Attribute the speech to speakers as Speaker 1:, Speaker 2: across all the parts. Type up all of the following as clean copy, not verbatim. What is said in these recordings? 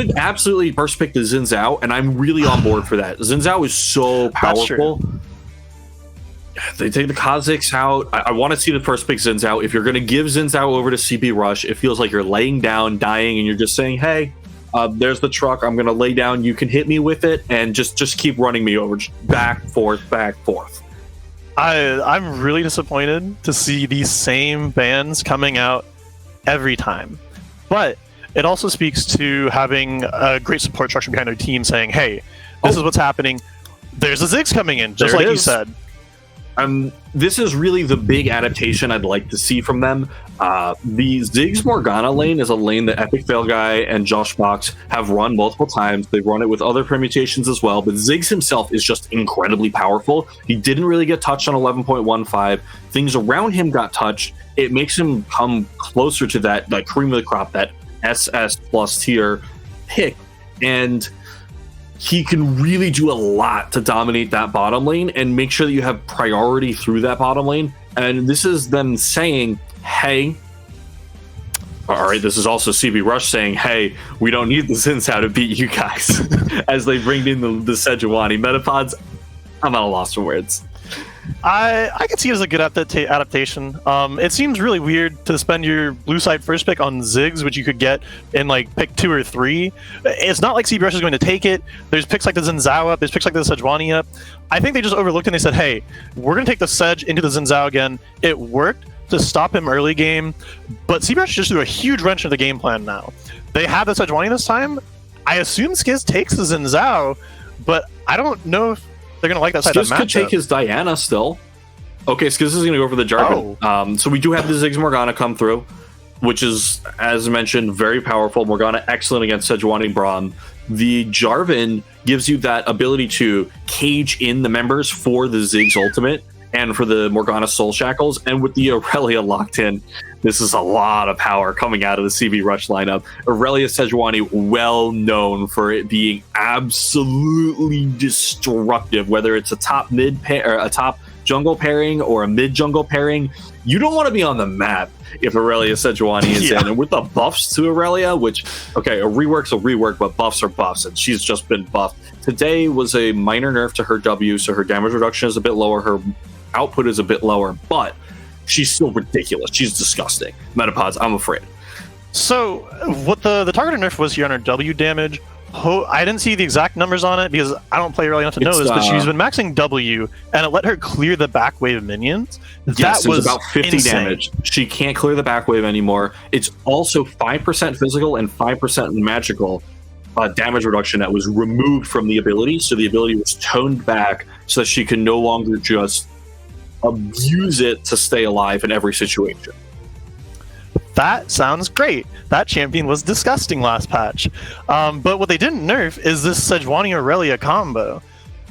Speaker 1: could absolutely first pick the Xin Zhao, and I'm really on board for that. Xin Zhao is so powerful. They take the Kha'Zix out. I want to see the first pick Xin Zhao. If you're going to give Xin Zhao over to CB Rush, it feels like you're laying down, dying, and you're just saying, hey, there's the truck. I'm going to lay down. You can hit me with it, and just keep running me over. Just back, forth.
Speaker 2: I'm really disappointed to see these same bans coming out every time. But it also speaks to having a great support structure behind their team saying, hey, this is what's happening. There's the Ziggs coming in, just like you said.
Speaker 1: This is really the big adaptation I'd like to see from them. The Ziggs Morgana lane is a lane that Epic Fail Guy and Josh Box have run multiple times. They've run it with other permutations as well, but Ziggs himself is just incredibly powerful. He didn't really get touched on 11.15. Things around him got touched. It makes him come closer to that like cream of the crop, that SS plus tier pick, and he can really do a lot to dominate that bottom lane and make sure that you have priority through that bottom lane. And this is them saying, hey, all right, this is also CB Rush saying, hey, we don't need the Xin Zhao to beat you guys as they bring in the Sejuani Metapods. I'm at a loss for words.
Speaker 2: I could see it as a good adaptation. It seems really weird to spend your blue side first pick on Ziggs, which you could get in like pick 2 or 3. It's not like CB Rush is going to take it. There's picks like the Xin Zhao up. There's picks like the Sejuani up. I think they just overlooked it and they said, hey, we're going to take the Sedge into the Xin Zhao again. It worked to stop him early game, but CB Rush just threw a huge wrench into the game plan now. They have the Sejuani this time. I assume Skiz takes the Xin Zhao, but I don't know if they're going to like that side of the matchup.
Speaker 1: Skiz could take his Diana still. Okay, Skiz is going to go for the Jarvan. So we do have the Ziggs Morgana come through, which is, as mentioned, very powerful. Morgana excellent against Sejuani Braum. The Jarvan gives you that ability to cage in the members for the Ziggs ultimate and for the Morgana Soul Shackles. And with the Aurelia locked in, this is a lot of power coming out of the CB Rush lineup. Aurelia Sejuani, well known for it being absolutely destructive, whether it's a top mid pair or a top jungle pairing or a mid jungle pairing. You don't want to be on the map if Aurelia Sejuani is in. And with the buffs to Aurelia, which, okay, a rework's a rework, but buffs are buffs, and she's just been buffed. Today was a minor nerf to her W, so her damage reduction is a bit lower, her output is a bit lower, but she's still ridiculous. She's disgusting. Metapods, I'm afraid.
Speaker 2: So what the targeted nerf was here on her W damage, I didn't see the exact numbers on it because I don't play really enough to know this, but she's been maxing W, and it let her clear the back wave minions.
Speaker 1: Yes,
Speaker 2: that was
Speaker 1: about 50
Speaker 2: insane.
Speaker 1: damage. She can't clear the back wave anymore. It's also 5% physical and 5% magical damage reduction that was removed from the ability, so the ability was toned back so that she can no longer just abuse it to stay alive in every situation.
Speaker 2: That sounds great. That champion was disgusting last patch. But what they didn't nerf is this Sejuani Aurelia combo.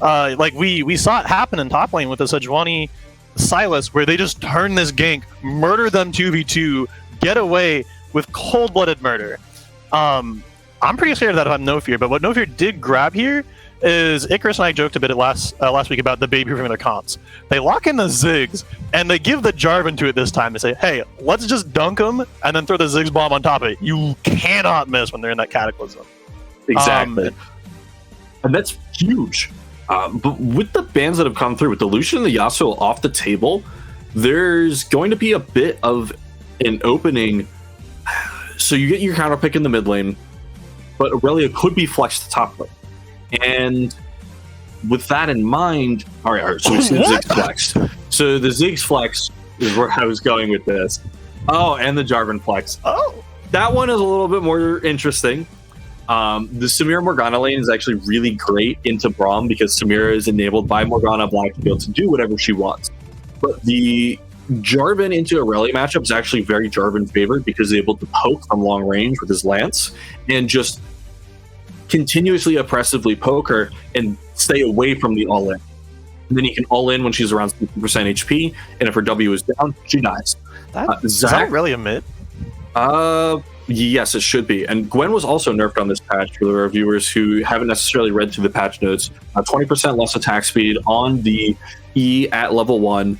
Speaker 2: Like we saw it happen in top lane with the Sejuani Sylas, where they just turn this gank, murder them 2v2, get away with cold-blooded murder. I'm pretty scared of that if I'm No Fear, but what No Fear did grab here is Icarus and I joked a bit last week about the baby from their comps. They lock in the Ziggs, and they give the Jarvan to it this time. They say, hey, let's just dunk them, and then throw the Ziggs bomb on top of it. You cannot miss when they're in that Cataclysm.
Speaker 1: Exactly. And that's huge. But with the bans that have come through, with the Lucian and the Yasuo off the table, there's going to be a bit of an opening. So you get your counter pick in the mid lane, but Aurelia could be flexed to top lane. And with that in mind, all right, so we see the Ziggs flex. So the Ziggs flex is where I was going with this. Oh, and the Jarvan flex. Oh, that one is a little bit more interesting. The Samira Morgana lane is actually really great into Braum because Samira is enabled by Morgana Black to be able to do whatever she wants. But the Jarvan into Aurelia matchup is actually very Jarvan favored because he's able to poke from long range with his lance and just continuously oppressively poke her and stay away from the all-in. And then he can all-in when she's around 60% HP, and if her W is down, she dies.
Speaker 2: Is that really a mid?
Speaker 1: Yes, it should be. And Gwen was also nerfed on this patch for the reviewers who haven't necessarily read through the patch notes. 20% less attack speed on the E at level 1,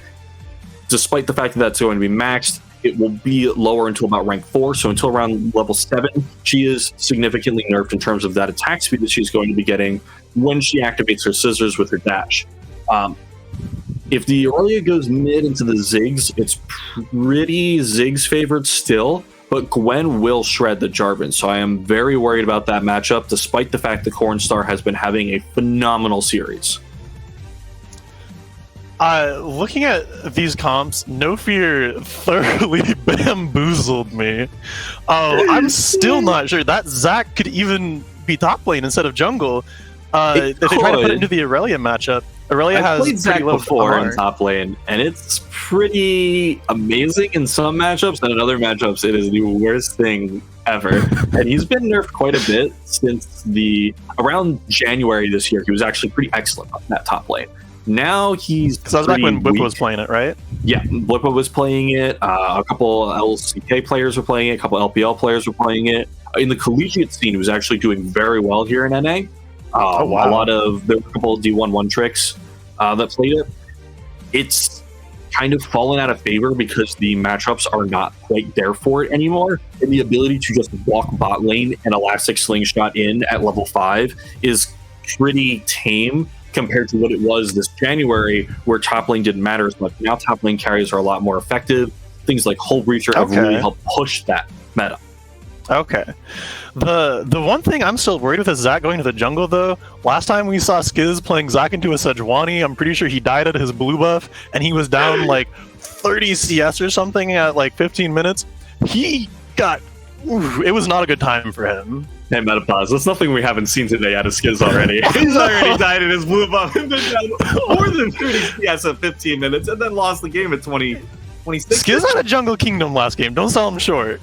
Speaker 1: despite the fact that that's going to be maxed. it will be lower until about rank 4. So until around level 7, she is significantly nerfed in terms of that attack speed that she's going to be getting when she activates her scissors with her dash. If the Aurelia goes mid into the Ziggs, it's pretty Ziggs favored still, but Gwen will shred the Jarvan. So I am very worried about that matchup, despite the fact that Cornstar has been having a phenomenal series.
Speaker 2: Looking at these comps, No Fear thoroughly bamboozled me. I'm still not sure that Zac could even be top lane instead of jungle. If they try to put it into the Aurelia matchup, Aurelia has
Speaker 1: played Zac
Speaker 2: low
Speaker 1: before
Speaker 2: MR.
Speaker 1: in top lane, and it's pretty amazing in some matchups, and in other matchups, it is the worst thing ever. And he's been nerfed quite a bit since around January this year. He was actually pretty excellent on that top lane. Now he's
Speaker 2: because that was back when Blippa was playing it, right?
Speaker 1: Yeah, Blippa was playing it. A couple LCK players were playing it. A couple LPL players were playing it. In the collegiate scene, he was actually doing very well here in NA.
Speaker 2: Oh, wow.
Speaker 1: There were a couple of D1 tricks that played it. It's kind of fallen out of favor because the matchups are not quite there for it anymore. And the ability to just walk bot lane and elastic slingshot in at level 5 is pretty tame compared to what it was this January, where top lane didn't matter as much. Now top lane carries are a lot more effective. Things like Hull Breacher have really helped push that meta.
Speaker 2: Okay. The one thing I'm still worried with is Zac going to the jungle, though. Last time we saw Skiz playing Zac into a Sejuani, I'm pretty sure he died at his blue buff, and he was down like 30 CS or something at like 15 minutes. He got... it was not a good time for him.
Speaker 1: Hey, Metapause, that's nothing we haven't seen today out of Skiz already. He's already died in his blue buff and been down more than 30 CS at 15 minutes and then lost the game at 26.
Speaker 2: Skiz had a Jungle Kingdom last game. Don't sell him short.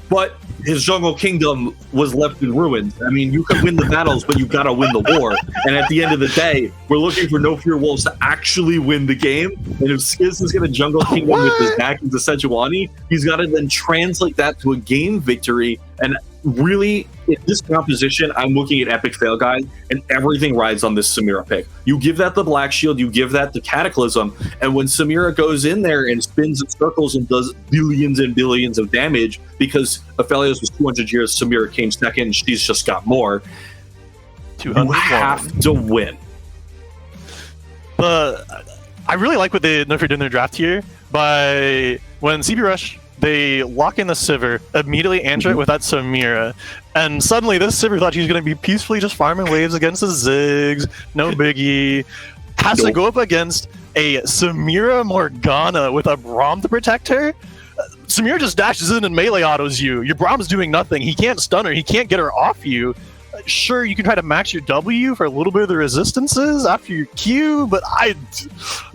Speaker 1: But his Jungle Kingdom was left in ruins. I mean, you can win the battles, but you gotta win the war. And at the end of the day, we're looking for No Fear Wolves to actually win the game. And if Skiz is gonna Jungle Kingdom with his back into Sejuani, he's gotta then translate that to a game victory. And really, in this composition, I'm looking at Epic Fail Guide, and everything rides on this Samira pick. You give that the Black Shield, you give that the Cataclysm, and when Samira goes in there and spins in circles and does billions and billions of damage, because Aphelios was 200 years, Samira came second, and she's just got more, you have to win.
Speaker 2: I really like what they did in their draft here. By when CB Rush, they lock in the Sivir, immediately answer it with that Samira, and suddenly this Sivir thought she was going to be peacefully just farming waves against the Ziggs, no biggie, has to go up against a Samira Morgana with a Braum to protect her. Samira just dashes in and melee autos you. Your Braum's doing nothing. He can't stun her. He can't get her off you. Sure, you can try to max your W for a little bit of the resistances after your Q, but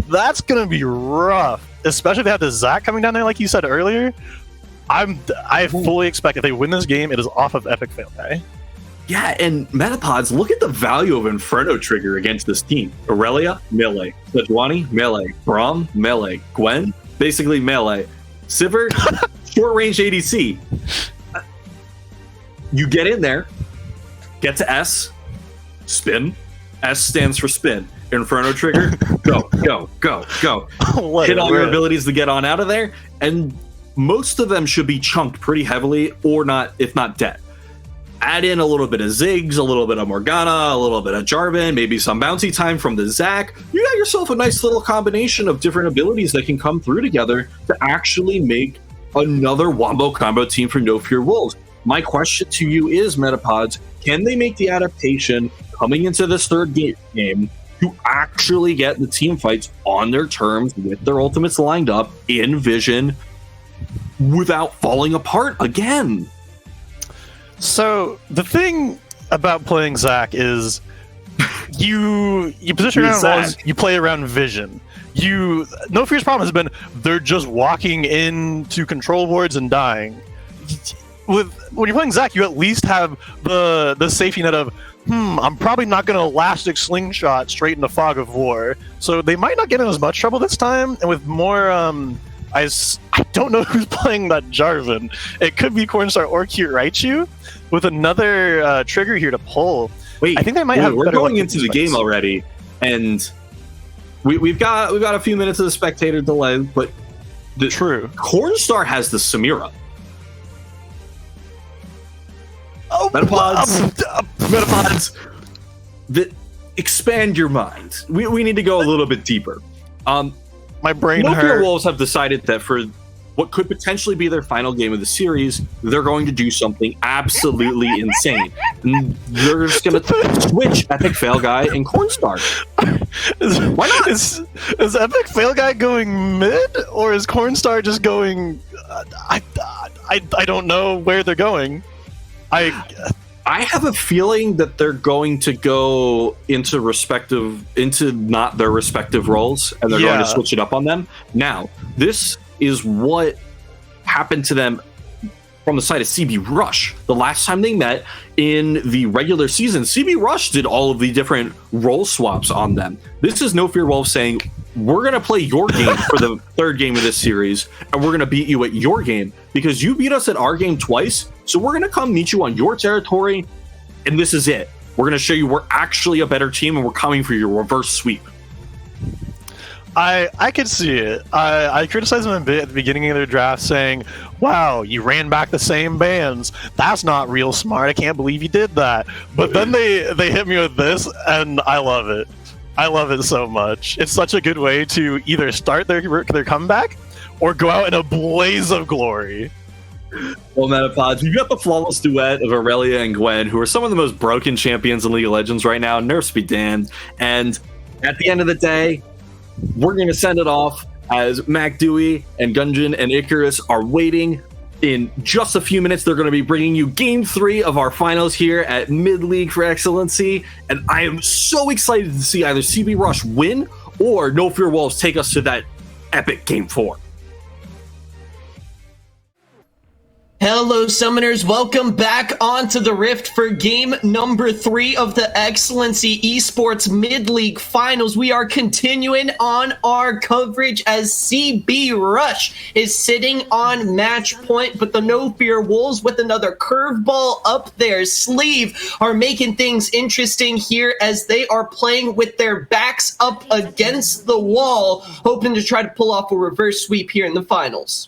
Speaker 2: that's going to be rough. Especially if they have the Zac coming down there, like you said earlier. I fully expect if they win this game, it is off of Epic Fail Guy.
Speaker 1: Yeah, and Metapods, look at the value of Inferno Trigger against this team. Aurelia, melee. Sejuani, melee. Braum, melee. Gwen, basically melee. Sivir, short-range ADC. You get in there, get to S, spin. S stands for spin. Inferno Trigger, go. Hit all your abilities to get on out of there, and most of them should be chunked pretty heavily, or not, if not dead. Add in a little bit of Ziggs, a little bit of Morgana, a little bit of Jarvan, maybe some bouncy time from the Zac. You got yourself a nice little combination of different abilities that can come through together to actually make another Wombo combo team for No Fear Wolves. My question to you is, Metapods, can they make the adaptation coming into this third game to actually get the team fights on their terms with their ultimates lined up in Vision without falling apart again?
Speaker 2: So the thing about playing Zac is you position around walls, you play around Vision. No Fear's problem has been they're just walking into control wards and dying. When you're playing Zac, you at least have the safety net of I'm probably not going to elastic slingshot straight into Fog of War. So they might not get in as much trouble this time. And with more, I don't know who's playing that Jarvan. It could be Cornstar or Cute Raichu with another trigger here to pull.
Speaker 1: Wait,
Speaker 2: I think they might have.
Speaker 1: We're going into the game already, and we've got a few minutes of the spectator delay, but
Speaker 2: True.
Speaker 1: Cornstar has the Samira.
Speaker 2: Oh,
Speaker 1: Metapods. Expand your mind. We need to go a little bit deeper.
Speaker 2: My brain
Speaker 1: No Fear
Speaker 2: hurt.
Speaker 1: Wolves have decided that for what could potentially be their final game of the series, they're going to do something absolutely insane. And they're just going to switch Epic Fail Guy and Cornstar. Why not?
Speaker 2: Is Epic Fail Guy going mid, or is Cornstar just going? I don't know where they're going. I
Speaker 1: have a feeling that they're going to go into not their respective roles, and they're going to switch it up on them. Now, this is what happened to them from the side of CB Rush. The last time they met in the regular season, CB Rush did all of the different role swaps on them. This is No Fear Wolves saying, we're going to play your game for the third game of this series, and we're going to beat you at your game because you beat us at our game twice, so we're going to come meet you on your territory, and this is it. We're going to show you we're actually a better team, and we're coming for your reverse sweep.
Speaker 2: I could see it. I criticized them a bit at the beginning of their draft, saying, wow, you ran back the same bands. That's not real smart. I can't believe you did that. But then they hit me with this, and I love it. I love it so much. It's such a good way to either start their comeback or go out in a blaze of glory.
Speaker 1: Well, Metapods, you've got the flawless duet of Aurelia and Gwen, who are some of the most broken champions in League of Legends right now. Nerfs be damned. And at the end of the day, we're going to send it off as Mac Dewey and Gunjan and Icarus are waiting. In just a few minutes, they're going to be bringing you Game 3 of our finals here at Mid-League for Excellency. And I am so excited to see either CB Rush win or No Fear Wolves take us to that epic Game 4.
Speaker 3: Hello, Summoners. Welcome back onto the Rift for game number 3 of the Excellency Esports Mid-League Finals. We are continuing on our coverage as CB Rush is sitting on match point, but the No Fear Wolves with another curveball up their sleeve are making things interesting here as they are playing with their backs up against the wall, hoping to try to pull off a reverse sweep here in the finals.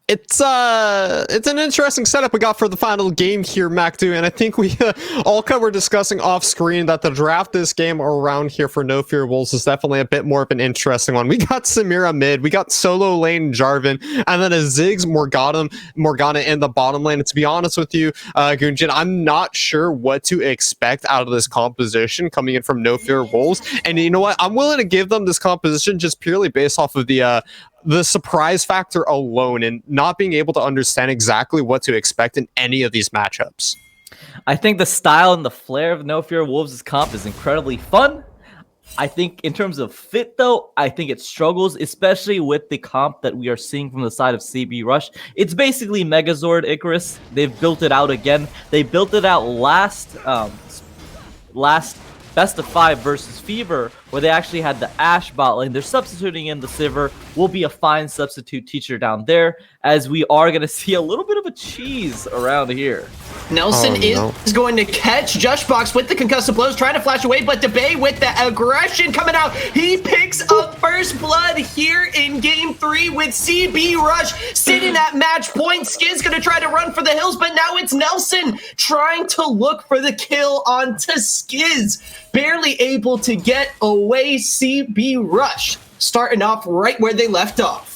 Speaker 4: It's an interesting setup we got for the final game here, MacDo, and I think we all were discussing off screen that the draft this game around here for No Fear Wolves is definitely a bit more of an interesting one. We got Samira mid, we got solo lane Jarvan, and then a Ziggs Morgana in the bottom lane. And to be honest with you, Gunjan, I'm not sure what to expect out of this composition coming in from No Fear Wolves. And you know what? I'm willing to give them this composition just purely based off of the surprise factor alone and not being able to understand exactly what to expect in any of these matchups.
Speaker 5: I think the style and the flair of No Fear Wolves' comp is incredibly fun. I think in terms of fit, though, I think it struggles, especially with the comp that we are seeing from the side of CB Rush. It's basically Megazord Icarus. They've built it out again. They built it out last Best of 5 versus Fever, where they actually had the Ashe bot lane. They're substituting in the Sivir. Will be a fine substitute teacher down there, as we are going to see a little bit of a cheese around here.
Speaker 3: Nelson is going to catch Jushbox with the concussive blows, trying to flash away, but DeBay with the aggression coming out. He picks up first blood here in game 3 with CB Rush sitting at match point. Skizz going to try to run for the hills, but now it's Nelson trying to look for the kill onto Skizz. Barely able to get away. CB Rush starting off right where they left off.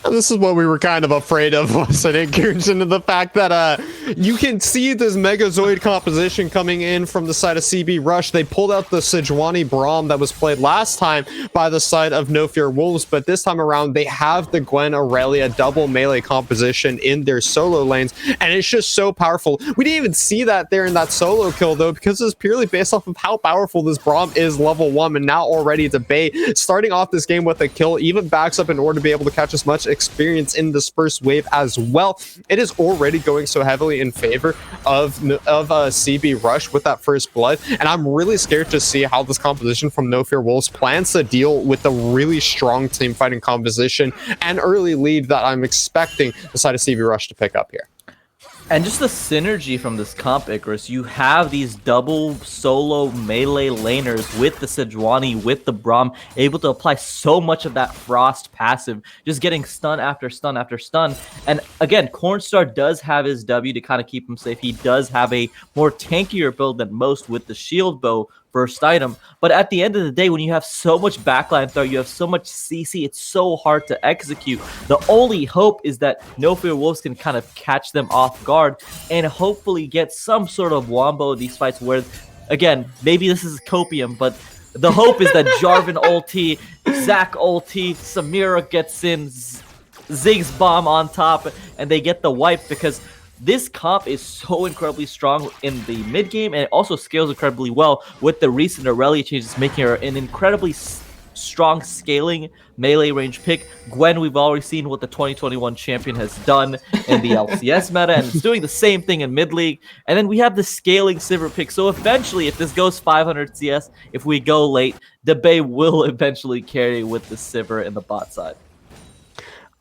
Speaker 4: And this is what we were kind of afraid of, wasn't it, Gunjan? The fact that you can see this Megazoid composition coming in from the side of CB Rush. They pulled out the Sejuani Braum that was played last time by the side of No Fear Wolves, but this time around they have the Gwen Aurelia double melee composition in their solo lanes, and it's just so powerful. We didn't even see that there in that solo kill, though, because it's purely based off of how powerful this Braum is level 1, and now already DeBay starting off this game with a kill, even backs up in order to be able to catch as much experience in this first wave as well. It is already going so heavily in favor of CB Rush with that first blood, and I'm really scared to see how this composition from No Fear Wolves plans to deal with the really strong team fighting composition and early lead that I'm expecting the side of CB Rush to pick up here.
Speaker 5: And just the synergy from this comp, Icarus, you have these double solo melee laners with the Sejuani, with the Braum, able to apply so much of that Frost passive, just getting stun after stun after stun. And again, Cornstar does have his W to kind of keep him safe. He does have a more tankier build than most with the shield bow first item. But at the end of the day, when you have so much backline throw, you have so much CC, it's so hard to execute. The only hope is that No Fear Wolves can kind of catch them off guard and hopefully get some sort of wombo in these fights where, again, maybe this is copium, but the hope is that Jarvan ulti, Zac ulti, Samira gets in, Ziggs bomb on top, and they get the wipe, because this comp is so incredibly strong in the mid game, and it also scales incredibly well with the recent Aurelia changes, making her an incredibly strong scaling melee range pick. Gwen, we've already seen what the 2021 champion has done in the LCS meta, and it's doing the same thing in mid league. And then we have the scaling Sivir pick. So eventually, if this goes 500 CS, if we go late, Debay will eventually carry with the Sivir in the bot side.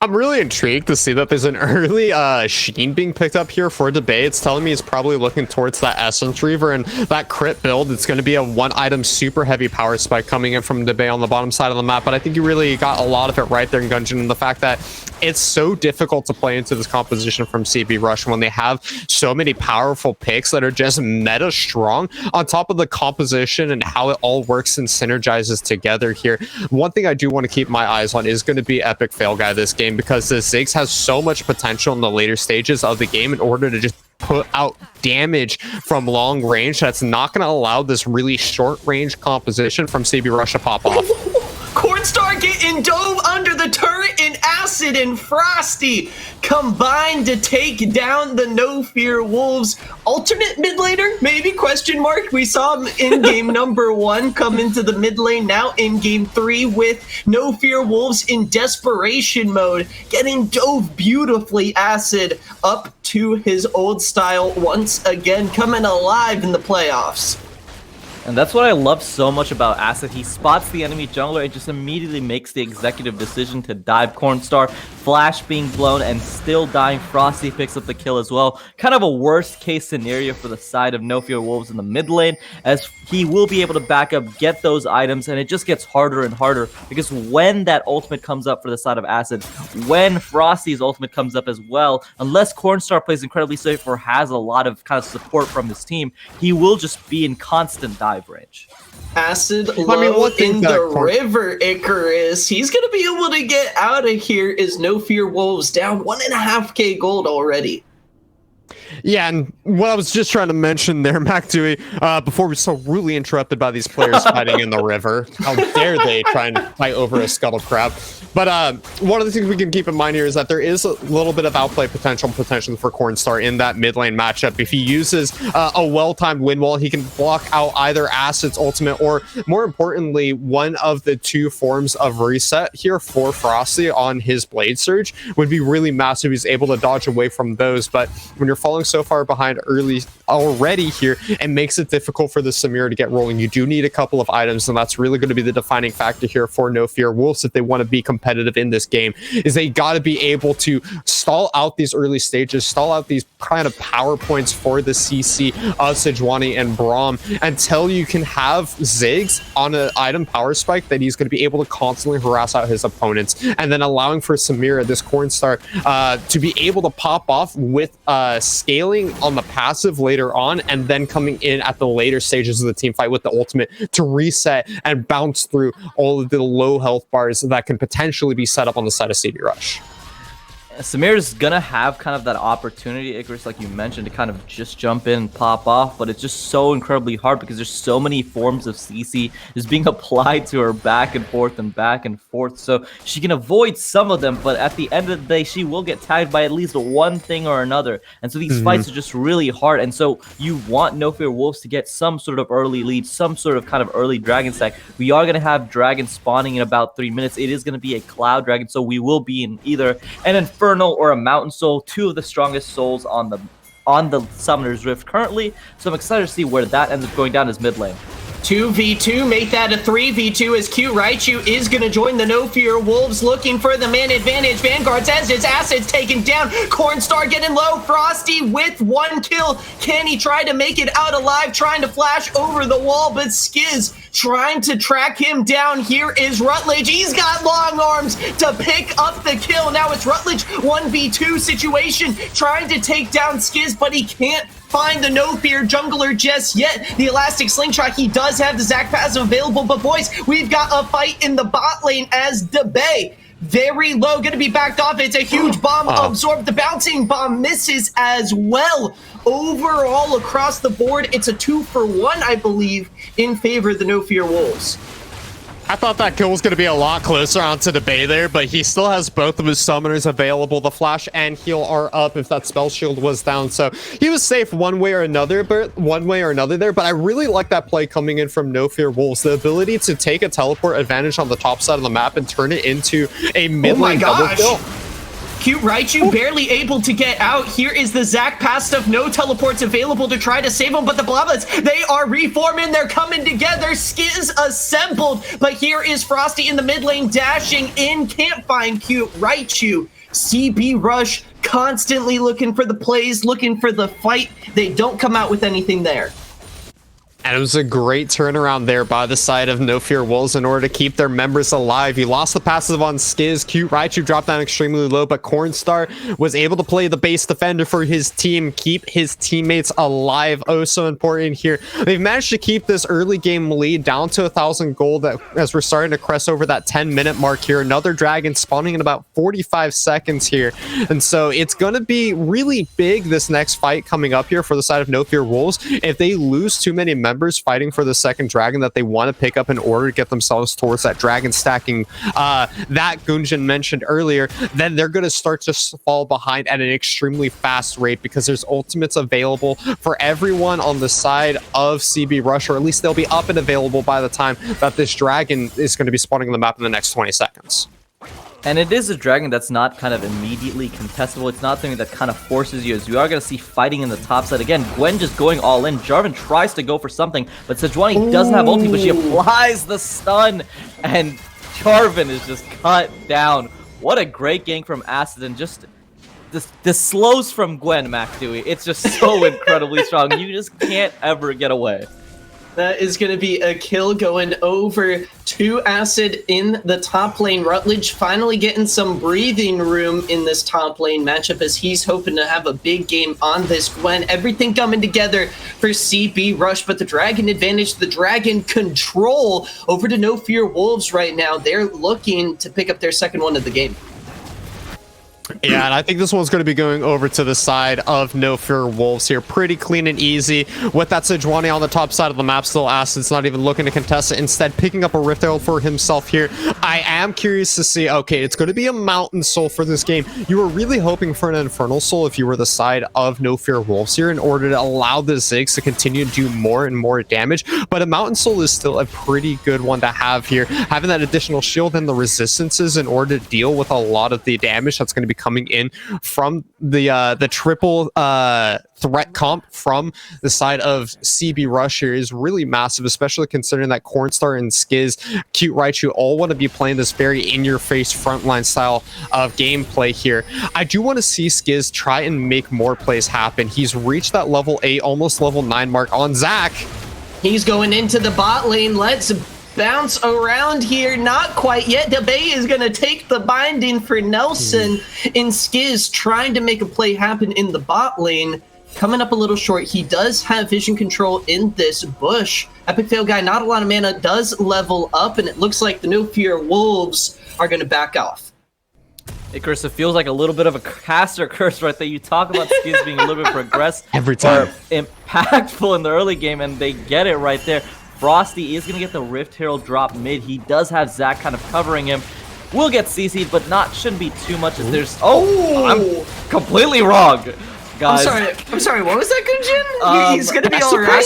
Speaker 4: I'm really intrigued to see that there's an early Sheen being picked up here for Debay. It's telling me he's probably looking towards that Essence Reaver and that crit build. It's going to be a one-item super heavy power spike coming in from Debay on the bottom side of the map, but I think you really got a lot of it right there in Gungeon, and the fact that it's so difficult to play into this composition from CB Rush when they have so many powerful picks that are just meta strong on top of the composition and how it all works and synergizes together here. One thing I do want to keep my eyes on is going to be Epic Fail Guy this game, because the Ziggs has so much potential in the later stages of the game in order to just put out damage from long range that's not going to allow this really short range composition from CB Rush to pop off.
Speaker 3: Cornstar getting dove under the turret, and Acid and Frosty combined to take down the No Fear Wolves. Alternate mid laner, maybe, question mark. We saw him in game number 1 come into the mid lane, now in game 3 with No Fear Wolves in desperation mode, getting dove beautifully. Acid up to his old style once again, coming alive in the playoffs.
Speaker 5: And that's what I love so much about Acid. He spots the enemy jungler and just immediately makes the executive decision to dive Cornstar. Flash being blown and still dying. Frosty picks up the kill as well. Kind of a worst case scenario for the side of No Fear Wolves in the mid lane, as he will be able to back up, get those items, and it just gets harder and harder, because when that ultimate comes up for the side of Acid, when Frosty's ultimate comes up as well, unless Cornstar plays incredibly safe or has a lot of kind of support from his team, he will just be in constant dive range.
Speaker 3: Acid low in the river, Icarus. He's going to be able to get out of here as No Fear Wolves down 1.5k gold already.
Speaker 4: Yeah, and what I was just trying to mention there, MacDewey, before we were so rudely interrupted by these players fighting in the river. How dare they try and fight over a scuttle crab? But one of the things we can keep in mind here is that there is a little bit of outplay potential for Cornstar in that mid lane matchup. If he uses a well-timed wind wall, he can block out either Acid's ultimate or, more importantly, one of the two forms of reset here for Frosty on his Blade Surge would be really massive. He's able to dodge away from those, but when you're falling so far behind early already here, it makes it difficult for the Samira to get rolling. You do need a couple of items, and that's really going to be the defining factor here for No Fear Wolves if they want to be competitive in this game, is they got to be able to stall out these early stages, stall out these kind of power points for the CC of Sejuani and Braum until you can have Ziggs on an item power spike that he's going to be able to constantly harass out his opponents, and then allowing for Samira, this Cornstar, to be able to pop off with scaling on the passive later on, and then coming in at the later stages of the team fight with the ultimate to reset and bounce through all of the low health bars that can potentially be set up on the side of CB Rush.
Speaker 5: Samir's gonna have kind of that opportunity, Icarus, like you mentioned, to kind of just jump in and pop off, but it's just so incredibly hard because there's so many forms of CC is being applied to her back and forth and back and forth, so she can avoid some of them, but at the end of the day, she will get tagged by at least one thing or another, and so these fights are just really hard, and so you want No Fear Wolves to get some sort of early lead, some sort of kind of early dragon stack. We are gonna have dragon spawning in about 3 minutes. It is gonna be a cloud dragon, so we will be in either an Infernal or a Mountain Soul, two of the strongest souls on the Summoner's Rift currently, so I'm excited to see where that ends up going down as mid lane.
Speaker 3: 2v2, make that a 3v2 as Q Raichu is going to join the No Fear Wolves, looking for the man advantage. Vanguard has his assets taken down. Cornstar getting low. Frosty with 1 kill. Can he try to make it out alive? Trying to flash over the wall, but Skiz trying to track him down. Here is Rutledge. He's got long arms to pick up the kill. Now it's Rutledge 1v2 situation, trying to take down Skiz, but he can't find the No Fear jungler just yet. The Elastic Slingshot, he does have the Zac passive available, but boys, we've got a fight in the bot lane as DeBay, very low, going to be backed off. It's a huge bomb absorbed. The bouncing bomb misses as well. Overall, across the board, it's a 2-for-1, I believe, in favor of the No Fear Wolves.
Speaker 4: I thought that kill was going to be a lot closer onto the Bay there, but he still has both of his summoners available. The flash and heal are up if that spell shield was down, so he was safe one way or another there. But I really like that play coming in from No Fear Wolves. The ability to take a teleport advantage on the top side of the map and turn it into a mid lane double kill.
Speaker 3: Cute Raichu barely able to get out. Here is the Zac passive. No teleports available to try to save him, but the Blablets, they are reforming. They're coming together. Skiz assembled, but here is Frosty in the mid lane dashing in. Can't find Cute Raichu. CB Rush constantly looking for the plays, looking for the fight. They don't come out with anything there.
Speaker 4: And it was a great turnaround there by the side of No Fear Wolves in order to keep their members alive. He lost the passive on Skiz. Cute Raichu dropped down extremely low, but Cornstar was able to play the base defender for his team, keep his teammates alive. Oh, so important here. They've managed to keep this early game lead down to 1,000 gold as we're starting to crest over that 10-minute mark here. Another dragon spawning in about 45 seconds here. And so it's going to be really big, this next fight coming up here for the side of No Fear Wolves. If they lose too many members fighting for the second dragon that they want to pick up in order to get themselves towards that dragon stacking that Gunjan mentioned earlier, then they're going to start to fall behind at an extremely fast rate, because there's ultimates available for everyone on the side of CB Rush, or at least they'll be up and available by the time that this dragon is going to be spawning on the map in the next 20 seconds.
Speaker 5: And it is a dragon that's not kind of immediately contestable. It's not something that kind of forces you, as we are going to see fighting in the top side. Again, Gwen just going all in. Jarvan tries to go for something, but Sejuani doesn't have ulti, but she applies the stun, and Jarvan is just cut down. What a great gank from Acid, and just this slows from Gwen, Mac Dewey. It's just so incredibly strong. You just can't ever get away.
Speaker 3: That is going to be a kill going over to Acid in the top lane. Rutledge finally getting some breathing room in this top lane matchup, as he's hoping to have a big game on this Gwen. Everything coming together for CB Rush, but the dragon advantage, the dragon control over to No Fear Wolves right now. They're looking to pick up their second one of the game.
Speaker 4: Yeah, and I think this one's going to be going over to the side of No Fear Wolves here. Pretty clean and easy. With that Sejuani on the top side of the map, still Acid's not even looking to contest it. Instead, picking up a Rift Herald for himself here. I am curious to see, okay, it's going to be a Mountain Soul for this game. You were really hoping for an Infernal Soul if you were the side of No Fear Wolves here, in order to allow the Ziggs to continue to do more and more damage. But a Mountain Soul is still a pretty good one to have here. Having that additional shield and the resistances in order to deal with a lot of the damage that's going to be coming in from the triple threat comp from the side of CB Rush here is really massive, especially considering that Cornstar and Skiz, Cute Raichu all want to be playing this very in-your-face frontline style of gameplay here. I do want to see Skiz try and make more plays happen. He's reached that level 8, almost level 9 mark on Zac.
Speaker 3: He's going into the bot lane. Let's bounce around here. Not quite yet. DeBay is going to take the binding for Nelson. And Skiz trying to make a play happen in the bot lane. Coming up a little short. He does have vision control in this bush. Epic Fail Guy, not a lot of mana, does level up. And it looks like the No Fear Wolves are going to back off.
Speaker 5: Hey, Chris, it feels like a little bit of a caster curse right there. You talk about Skiz being a little bit progressive
Speaker 4: every time,
Speaker 5: or impactful in the early game, and they get it right there. Frosty is going to get the Rift Herald drop mid. He does have Zac kind of covering him. Will get CC'd, but shouldn't be too much as there's... Oh, I'm completely wrong, guys.
Speaker 3: I'm sorry, what was that, Gunjan? He's going to be alright?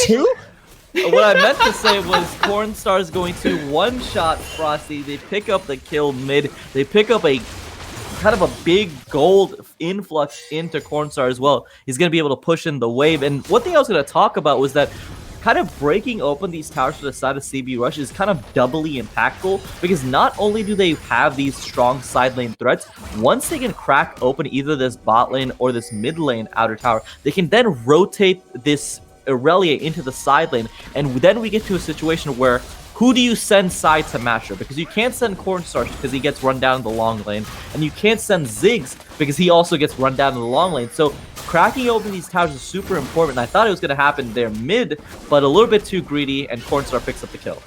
Speaker 5: What I meant to say was Cornstar is going to one-shot Frosty. They pick up the kill mid. They pick up a kind of a big gold influx into Cornstar as well. He's going to be able to push in the wave. And one thing I was going to talk about was that kind of breaking open these towers to the side of CB Rush is kind of doubly impactful, because not only do they have these strong side lane threats, once they can crack open either this bot lane or this mid lane outer tower, they can then rotate this Aurelia into the side lane, and then we get to a situation where who do you send side to Masher? Because you can't send Cornstarch because he gets run down in the long lane, and you can't send Ziggs because he also gets run down in the long lane. So cracking open these towers is super important, and I thought it was going to happen there mid, but a little bit too greedy, and Cornstar picks up the kill.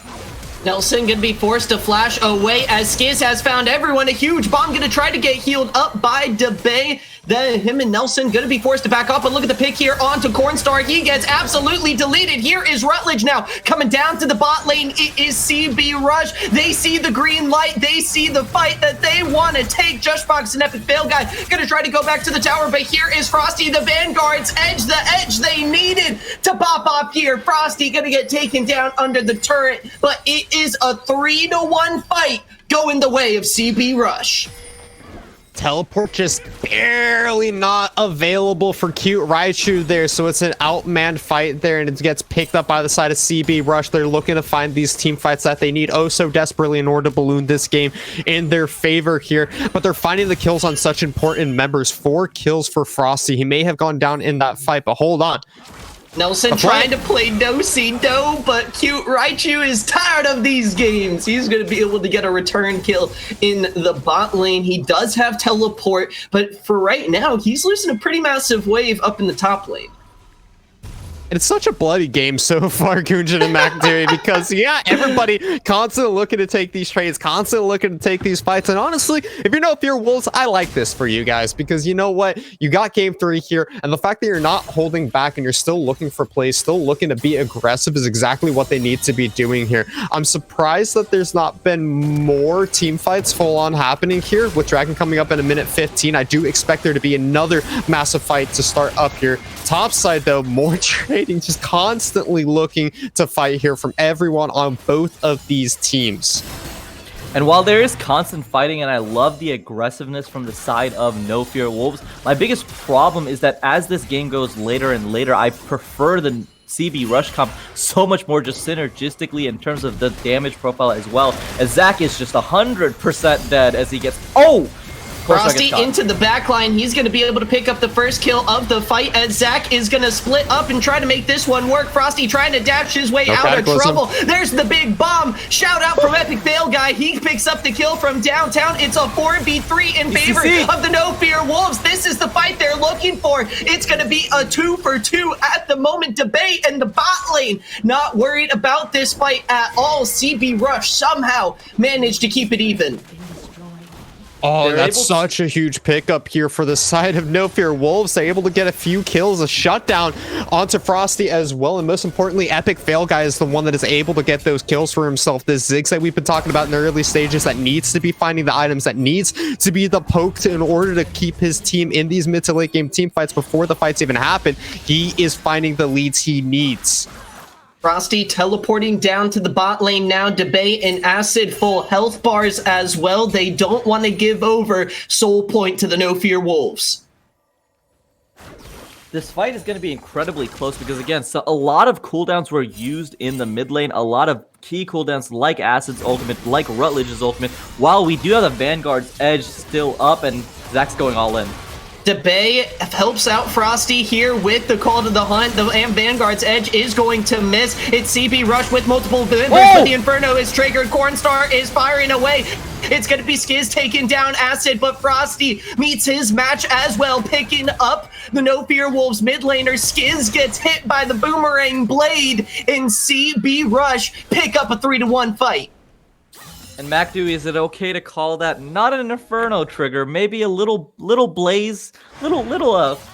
Speaker 3: Nelson gonna be forced to flash away as Skiz has found everyone. A huge bomb gonna try to get healed up by DeBay. Then him and Nelson gonna be forced to back off, but look at the pick here onto Cornstar. He gets absolutely deleted. Here is Rutledge now coming down to the bot lane. It is CB Rush. They see the green light. They see the fight that they want to take. Jushbox and Epic Fail Guy gonna try to go back to the tower, but here is Frosty, the Vanguard's edge, the edge they needed to pop off here. Frosty gonna get taken down under the turret, but it is a 3-1 fight going the way of CB Rush.
Speaker 4: Teleport just barely not available for Cute Raichu there, so it's an outmanned fight there, and it gets picked up by the side of CB Rush. They're looking to find these team fights that they need oh so desperately in order to balloon this game in their favor here, but they're finding the kills on such important members. 4 kills for Frosty. He may have gone down in that fight, but hold on.
Speaker 3: Nelson trying to play do-si-do, but Cute Raichu is tired of these games. He's going to be able to get a return kill in the bot lane. He does have teleport, but for right now, he's losing a pretty massive wave up in the top lane.
Speaker 4: It's such a bloody game so far, Gunjan and McIntyre, because, yeah, everybody constantly looking to take these trades, constantly looking to take these fights. And honestly, if you're No Fear Wolves, I like this for you guys, because you know what? You got game 3 here, and the fact that you're not holding back and you're still looking for plays, still looking to be aggressive is exactly what they need to be doing here. I'm surprised that there's not been more team fights full on happening here. With Dragon coming up in a minute 15, I do expect there to be another massive fight to start up here. Top side, though, more trading, just constantly looking to fight here from everyone on both of these teams.
Speaker 5: And while there is constant fighting, and I love the aggressiveness from the side of No Fear Wolves, my biggest problem is that as this game goes later and later, I prefer the CB Rush comp so much more just synergistically in terms of the damage profile as well, as Zach is just 100% dead as he gets... Oh!
Speaker 3: Frosty into the back line. He's going to be able to pick up the first kill of the fight as Zach is going to split up and try to make this one work. Frosty trying to dash his way out of trouble. There's the big bomb. Shout out from Epic Fail Guy. He picks up the kill from downtown. It's a 4v3 in favor of the No Fear Wolves. This is the fight they're looking for. It's going to be a 2-for-2 at the moment. Debate in the bot lane. Not worried about this fight at all. CB Rush somehow managed to keep it even.
Speaker 4: Oh, that's such a huge pickup here for the side of No Fear Wolves. They're able to get a few kills, a shutdown onto Frosty as well, and most importantly, Epic Fail Guy is the one that is able to get those kills for himself. This Ziggs that we've been talking about in the early stages that needs to be finding the items, that needs to be the poke in order to keep his team in these mid to late game team fights before the fights even happen. He is finding the leads he needs.
Speaker 3: Frosty teleporting down to the bot lane now. Debate and Acid full health bars as well. They don't want to give over Soul Point to the No Fear Wolves.
Speaker 5: This fight is going to be incredibly close because, again, so a lot of cooldowns were used in the mid lane. A lot of key cooldowns like Acid's ultimate, like Rutledge's ultimate, while we do have the Vanguard's edge still up and Zach's going all in.
Speaker 3: DeBay helps out Frosty here with the call to the hunt. The Vanguard's edge is going to miss. It's CB Rush with multiple vendors, but the Inferno is triggered. Cornstar is firing away. It's going to be Skiz taking down Acid, but Frosty meets his match as well, picking up the No Fear Wolves mid laner. Skiz gets hit by the Boomerang Blade, and CB Rush pick up a 3-1 fight.
Speaker 5: And MacDoo, is it okay to call that not an Inferno trigger, maybe a little blaze, little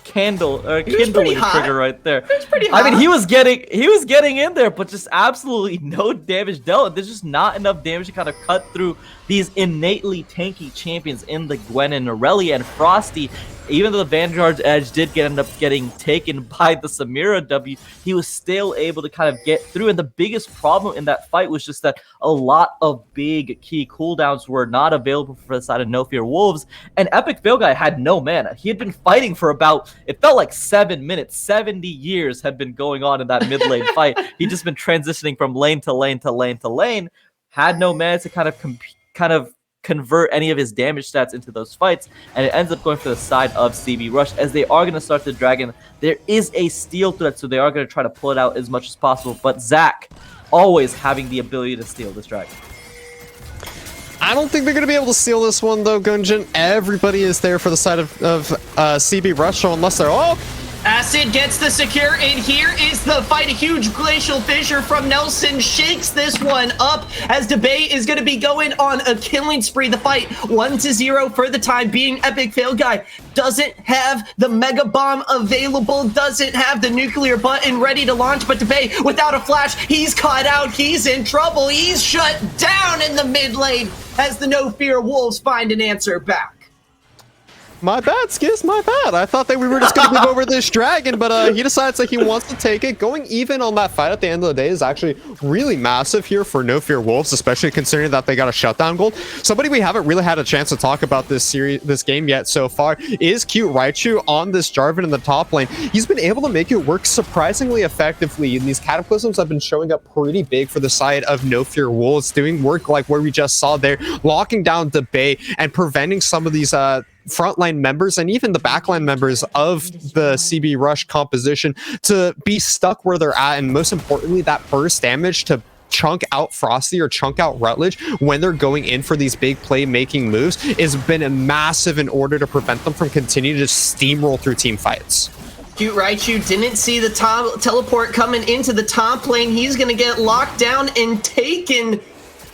Speaker 5: candle or kindling trigger right there?
Speaker 3: It was pretty hot.
Speaker 5: I mean, he was getting in there, but just absolutely no damage dealt. There's just not enough damage to kind of cut through these innately tanky champions in the Gwen and Aurelia and Frosty. Even though the Vanguard's Edge did end up getting taken by the Samira W, he was still able to kind of get through. And the biggest problem in that fight was just that a lot of big key cooldowns were not available for the side of No Fear Wolves. And Epic Fail Guy had no mana. He had been fighting for about, it felt like 7 minutes. 70 years had been going on in that mid lane fight. He'd just been transitioning from lane to lane to lane to lane. Had no mana to kind of convert any of his damage stats into those fights, and it ends up going for the side of CB Rush as they are going to start the dragon. There is a steal threat, so they are going to try to pull it out as much as possible, but Zach always having the ability to steal this dragon.
Speaker 4: I don't think they're going to be able to steal this one, though, Gunjin. Everybody is there for the side of CB Rush, so unless they're... Oh!
Speaker 3: Acid gets the secure, and here is the fight. A huge glacial fissure from Nelson shakes this one up as Debate is going to be going on a killing spree. The fight 1-0 for the time being. Epic Fail Guy doesn't have the Mega Bomb available, doesn't have the nuclear button ready to launch, but Debate without a flash, he's caught out, he's in trouble, he's shut down in the mid lane as the No Fear Wolves find an answer back.
Speaker 4: My bad, Skiz, my bad. I thought that we were just going to move over this dragon, but he decides that he wants to take it. Going even on that fight at the end of the day is actually really massive here for No Fear Wolves, especially considering that they got a shutdown gold. Somebody we haven't really had a chance to talk about this game yet so far is Cute Raichu on this Jarvan in the top lane. He's been able to make it work surprisingly effectively, and these Cataclysms have been showing up pretty big for the side of No Fear Wolves, doing work like where we just saw there, locking down Debate and preventing some of these frontline members and even the backline members of the CB Rush composition to be stuck where they're at, and most importantly, that burst damage to chunk out Frosty or chunk out Rutledge when they're going in for these big play-making moves has been massive in order to prevent them from continuing to steamroll through team fights.
Speaker 3: Cute Raichu didn't see the teleport coming into the top lane. He's going to get locked down and taken.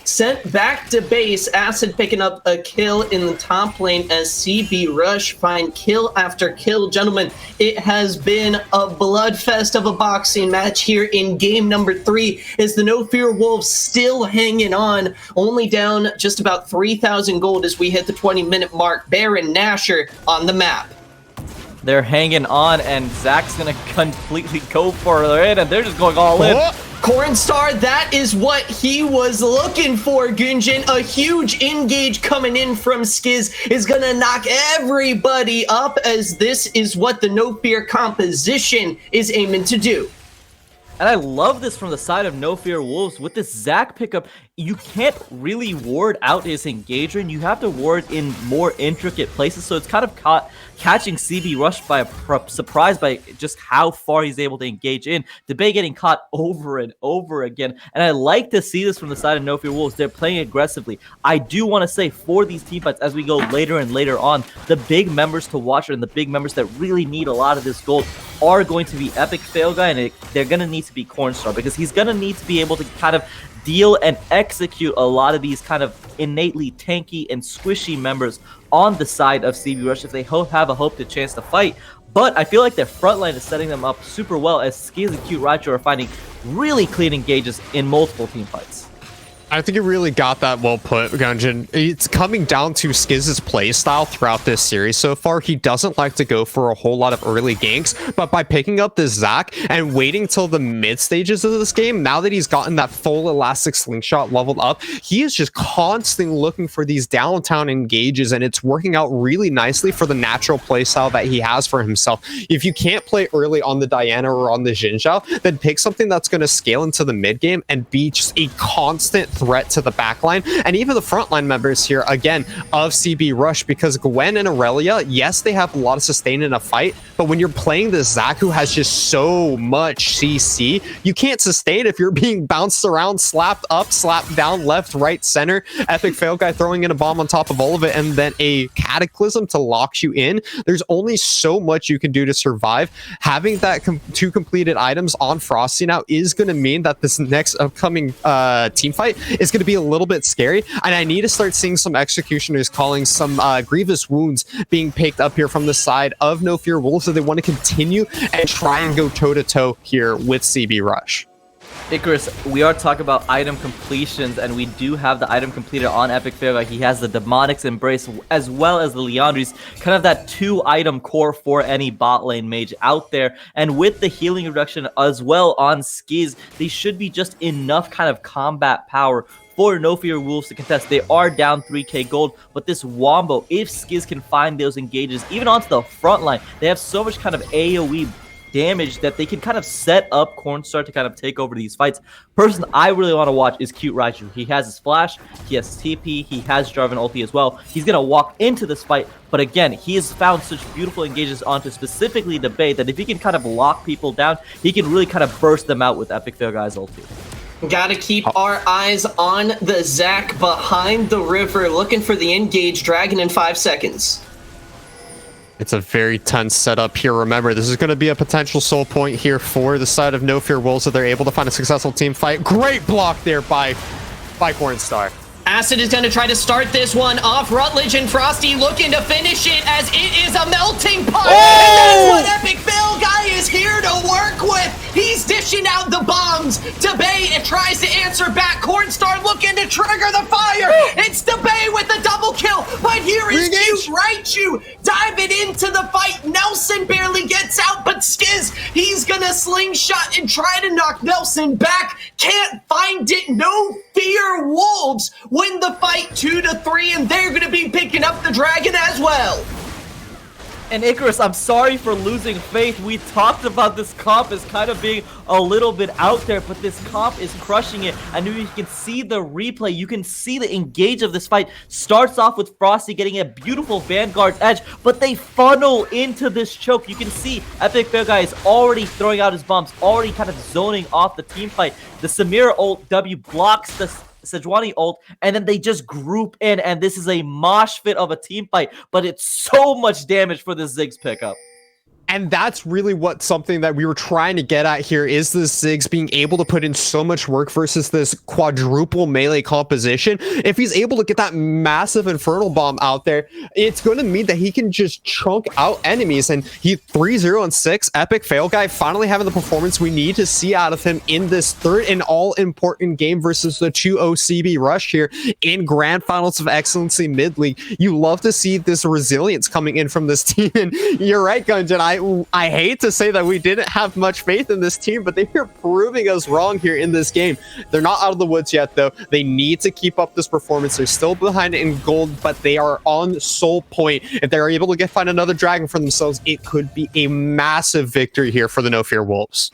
Speaker 3: Sent back to base. Acid picking up a kill in the top lane as CB Rush find kill after kill. Gentlemen, it has been a bloodfest of a boxing match here in game number 3 as the No Fear Wolves still hanging on, only down just about 3,000 gold as we hit the 20-minute mark. Bear and Nasher on the map.
Speaker 5: They're hanging on, and Zach's going to completely go for it, and they're just going all in.
Speaker 3: Cornstar, that is what he was looking for, Gunjin. A huge engage coming in from Skiz is going to knock everybody up, as this is what the No Fear composition is aiming to do.
Speaker 5: And I love this from the side of No Fear Wolves. With this Zach pickup, you can't really ward out his engager, and you have to ward in more intricate places, so it's kind of catching CB Rush by surprise by just how far he's able to engage in. Debate getting caught over and over again, and I like to see this from the side of No Fear Wolves. They're playing aggressively. I do want to say for these team fights, as we go later and later on, the big members to watch and the big members that really need a lot of this gold are going to be Epic Fail Guy, and they're going to need to be Cornstar, because he's going to need to be able to kind of deal and execute a lot of these kind of innately tanky and squishy members on the side of CB Rush if they have a hope to chance to fight. But I feel like their front line is setting them up super well, as Skiz and Cute Raichu are finding really clean engages in multiple team fights.
Speaker 4: I think you really got that well put, Gunjin. It's coming down to Skiz's playstyle throughout this series so far. He doesn't like to go for a whole lot of early ganks, but by picking up this Zac and waiting till the mid stages of this game, now that he's gotten that full elastic slingshot leveled up, he is just constantly looking for these downtown engages, and it's working out really nicely for the natural playstyle that he has for himself. If you can't play early on the Diana or on the Xin Zhao, then pick something that's going to scale into the mid game and be just a constant threat to the backline and even the frontline members here again of CB Rush, because Gwen and Aurelia, yes, they have a lot of sustain in a fight, but when you're playing this Zac who has just so much CC, you can't sustain if you're being bounced around, slapped up, slapped down, left, right, center. Epic Fail Guy throwing in a bomb on top of all of it, and then a Cataclysm to lock you in. There's only so much you can do to survive. Having that two completed items on Frosty now is going to mean that this next upcoming team fight is going to be a little bit scary, and I need to start seeing some executioners calling some grievous wounds being picked up here from the side of No Fear Wolves, so they want to continue and try and go toe-to-toe here with CB Rush.
Speaker 5: Icarus, we are talking about item completions, and we do have the item completed on Epic Fair. Like, he has the Demonic's Embrace as well as the Leandri's, kind of that 2-item core for any bot lane mage out there. And with the healing reduction as well on Skizz, they should be just enough kind of combat power for No Fear Wolves to contest. They are down 3k gold, but this Wombo, if Skizz can find those engages, even onto the front line, they have so much kind of AoE damage that they can kind of set up Cornstar to kind of take over these fights. Person I really want to watch is Cute Raichu. He has his flash, he has TP, he has Jarvan ulti as well. He's going to walk into this fight, but again, he has found such beautiful engages onto specifically the Bay that if he can kind of lock people down, he can really kind of burst them out with Epic Fair Guy's ulti.
Speaker 3: Gotta keep our eyes on the Zac behind the river, looking for the engage dragon in 5 seconds.
Speaker 4: It's a very tense setup here. Remember, this is going to be a potential soul point here for the side of No Fear Wolves, so they're able to find a successful team fight. Great block there by Cornstar.
Speaker 3: Acid is going to try to start this one off. Rutledge and Frosty looking to finish it as it is a melting pot.
Speaker 4: Oh!
Speaker 3: And that's what Epic Fail Guy is here to work with. He's dishing out the bombs. Debay and tries to answer back. Cornstar looking to trigger the fire. It's Debay with the double kill. But here is Cute Raichu diving into the fight. Nelson barely gets out, but Skizz, he's going to slingshot and try to knock Nelson back. Can't find it. No Fear Wolves win the fight 2-3, and they're going to be picking up the dragon as well.
Speaker 5: And Icarus, I'm sorry for losing faith. We talked about this comp as kind of being a little bit out there, but this comp is crushing it. I know you can see the replay. You can see the engage of this fight. Starts off with Frosty getting a beautiful Vanguard's edge, but they funnel into this choke. You can see Epic Fair Guy is already throwing out his bombs, already kind of zoning off the team fight. The Samira ult W blocks the Sejuani ult, and then they just group in, and this is a mosh fit of a team fight, but it's so much damage for the Ziggs pickup.
Speaker 4: And that's really what something that we were trying to get at here is the Ziggs being able to put in so much work versus this quadruple melee composition. If he's able to get that massive Infernal Bomb out there, it's going to mean that he can just chunk out enemies. And he 3-0-6, Epic Fail Guy finally having the performance we need to see out of him in this third and all-important game versus the 2-0 CB Rush here in Grand Finals of Excellency Mid-League. You love to see this resilience coming in from this team. And you're right, Gunjan, I hate to say that we didn't have much faith in this team, but they are proving us wrong here in this game. They're not out of the woods yet, though. They need to keep up this performance. They're still behind in gold, but they are on soul point. If they're able to find another dragon for themselves, it could be a massive victory here for the No Fear Wolves.